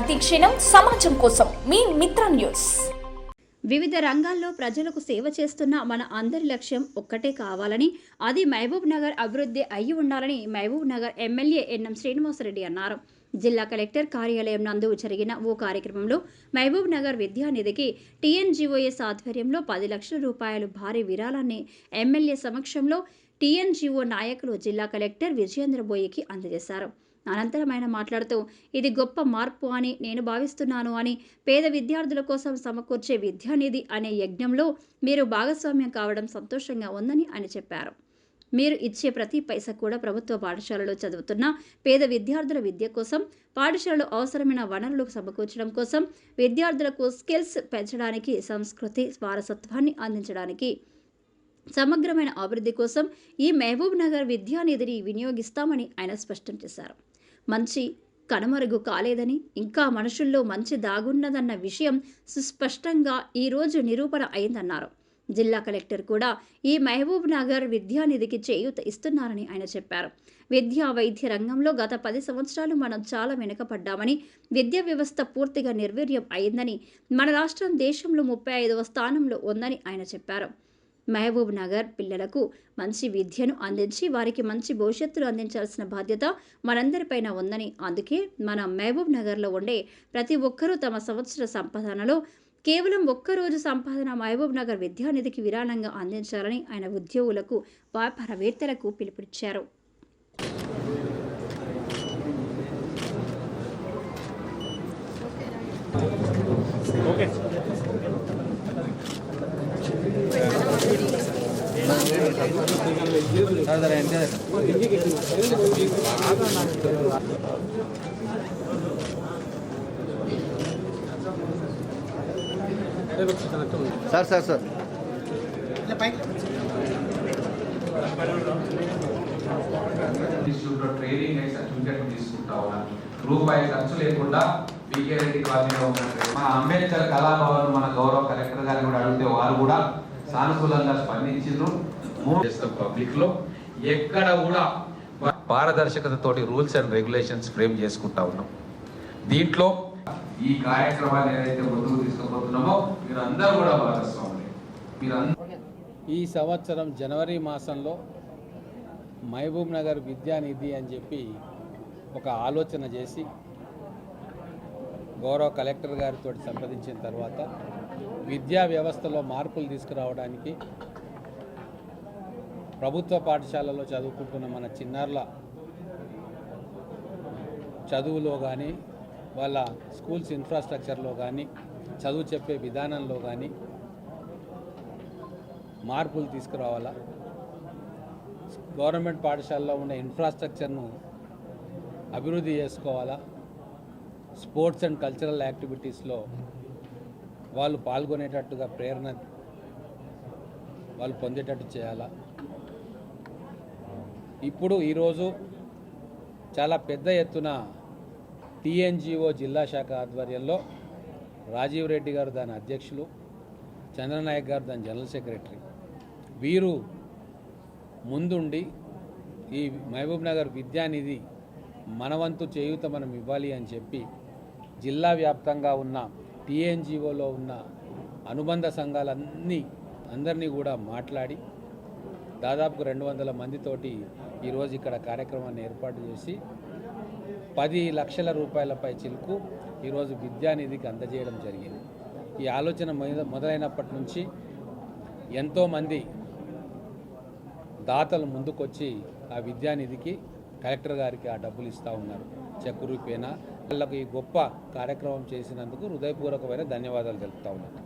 ప్రతి క్షణం సమాజం కోసం మీ మిత్ర న్యూస్. వివిధ రంగాల్లో ప్రజలకు సేవ చేస్తున్న మన అందరి లక్ష్యం ఒక్కటే కావాలని, అది మహబూబ్ నగర్ అభివృద్ధి అయి ఉండాలని మహబూబ్ నగర్ ఎమ్మెల్యే ఎన్ఎం శ్రీనివాసరెడ్డి అన్నారు. జిల్లా కలెక్టర్ కార్యాలయం నందు జరిగిన ఓ కార్యక్రమంలో మహబూబ్ నగర్ విద్యానిధికి టీఎన్జీఓఎస్ ఆధ్వర్యంలో 10 లక్షల రూపాయలు భారీ విరాళాన్ని ఎమ్మెల్యే సమక్షంలో టీఎన్జీఓ నాయకులు జిల్లా కలెక్టర్ విజయేంద్రబోయికి అందజేశారు. అనంతరం ఆయన మాట్లాడుతూ, ఇది గొప్ప మార్పు అని నేను భావిస్తున్నాను అని, పేద విద్యార్థుల కోసం సమకూర్చే విద్యానిధి అనే యజ్ఞంలో మీరు భాగస్వామ్యం కావడం సంతోషంగా ఉందని ఆయన చెప్పారు. మీరు ఇచ్చే ప్రతి పైసా కూడా ప్రభుత్వ పాఠశాలలో చదువుతున్న పేద విద్యార్థుల విద్య కోసం, పాఠశాలలో అవసరమైన వనరులు సమకూర్చడం కోసం, విద్యార్థులకు స్కిల్స్ పెంచడానికి, సంస్కృతి వారసత్వాన్ని అందించడానికి, సమగ్రమైన అభివృద్ధి కోసం ఈ మహబూబ్ నగర్ విద్యానిధిని వినియోగిస్తామని ఆయన స్పష్టం చేశారు. మంచి కనుమరుగు కాలేదని, ఇంకా మనుషుల్లో మంచి దాగున్నదన్న విషయం సుస్పష్టంగా ఈరోజు నిరూపణ అయిందన్నారు. జిల్లా కలెక్టర్ కూడా ఈ మహబూబ్ నగర్ విద్యానిధికి చేయూత ఇస్తున్నారని ఆయన చెప్పారు. విద్యా వైద్య రంగంలో గత 10 సంవత్సరాలు మనం చాలా వెనుకపడ్డామని, విద్యా వ్యవస్థ పూర్తిగా నిర్వీర్యం అయిందని, మన రాష్ట్రం దేశంలో 35వ స్థానంలో ఉందని ఆయన చెప్పారు. మహబూబ్ నగర్ పిల్లలకు మంచి విద్యను అందించి వారికి మంచి భవిష్యత్తును అందించాల్సిన బాధ్యత మనందరిపైన ఉందని, అందుకే మన మహబూబ్ నగర్లో ఉండే ప్రతి ఒక్కరూ తమ సంవత్సర సంపాదనలో కేవలం ఒక్కరోజు సంపాదన మహబూబ్ నగర్ విద్యానిధికి విరాళంగా అందించాలని ఆయన ఉద్యోగులకు, వ్యాపారవేత్తలకు పిలుపునిచ్చారు. సార్ ట్రైనింగ్ సర్టిఫికెట్ తీసుకుంటా ఉన్నాను. రూపాయి ఖర్చు లేకుండా బీకే రెడ్డి కాలనీలో ఉన్నట్టు మన అంబేద్కర్ కళాభవన్ మన గౌరవ కలెక్టర్ గారిని కూడా అడిగితే వారు కూడా సానుకూలంగా స్పందించారు. పబ్లిక్ లో ఎక్కడ కూడా పారదర్శకతతోటి రూల్స్ అండ్ రెగ్యులేషన్స్ ఫ్రేమ్ చేసుకుంటా ఉన్నాం. దీంట్లో ఈ కార్యక్రమాన్ని ఏదైతే ముందుకు తీసుకుపోతున్నామో మీరందరూ కూడా భాగస్వాములే. ఈ సంవత్సరం జనవరి మాసంలో మహబూబ్ నగర్ విద్యానిధి అని చెప్పి ఒక ఆలోచన చేసి గౌరవ కలెక్టర్ గారితో సంప్రదించిన తర్వాత విద్యా వ్యవస్థలో మార్పులు తీసుకురావడానికి ప్రభుత్వ పాఠశాలలో చదువుకుంటున్న మన చిన్నారుల చదువులో కానీ, వాళ్ళ స్కూల్స్ ఇన్ఫ్రాస్ట్రక్చర్లో కానీ, చదువు చెప్పే విధానంలో కానీ మార్పులు తీసుకురావాలా, గవర్నమెంట్ పాఠశాలలో ఉన్న ఇన్ఫ్రాస్ట్రక్చర్ను అభివృద్ధి చేసుకోవాలా, స్పోర్ట్స్ అండ్ కల్చరల్ యాక్టివిటీస్లో వాళ్ళు పాల్గొనేటట్టుగా ప్రేరణ వాళ్ళు పొందేటట్టు చేయాలా. ఇప్పుడు ఈరోజు చాలా పెద్ద ఎత్తున టీఎన్జీఓ జిల్లా శాఖ ఆధ్వర్యంలో రాజీవ్ రెడ్డి గారు దాని అధ్యక్షులు, చంద్రనాయక్ గారు దాని జనరల్ సెక్రటరీ, వీరు ముందుండి ఈ మహబూబ్ నగర్ విద్యానిధి మనవంతు చేయూత మనం ఇవ్వాలి అని చెప్పి జిల్లా వ్యాప్తంగా ఉన్న టీఎన్జీఓలో ఉన్న అనుబంధ సంఘాలన్నీ కూడా మాట్లాడి దాదాపు 200 మందితోటి ఈరోజు ఇక్కడ కార్యక్రమాన్ని ఏర్పాటు చేసి 10 లక్షల రూపాయలపై చిలుకు ఈరోజు విద్యానిధికి అందజేయడం జరిగింది. ఈ ఆలోచన మొదలైనప్పటి నుంచి ఎంతోమంది దాతలు ముందుకొచ్చి ఆ విద్యానిధికి కలెక్టర్ గారికి ఆ డబ్బులు ఇస్తూ ఉన్నారు చెక్కు రూపేణా. వాళ్ళకు ఈ గొప్ప కార్యక్రమం చేసినందుకు హృదయపూర్వకమైన ధన్యవాదాలు తెలుపుతా ఉన్నాను.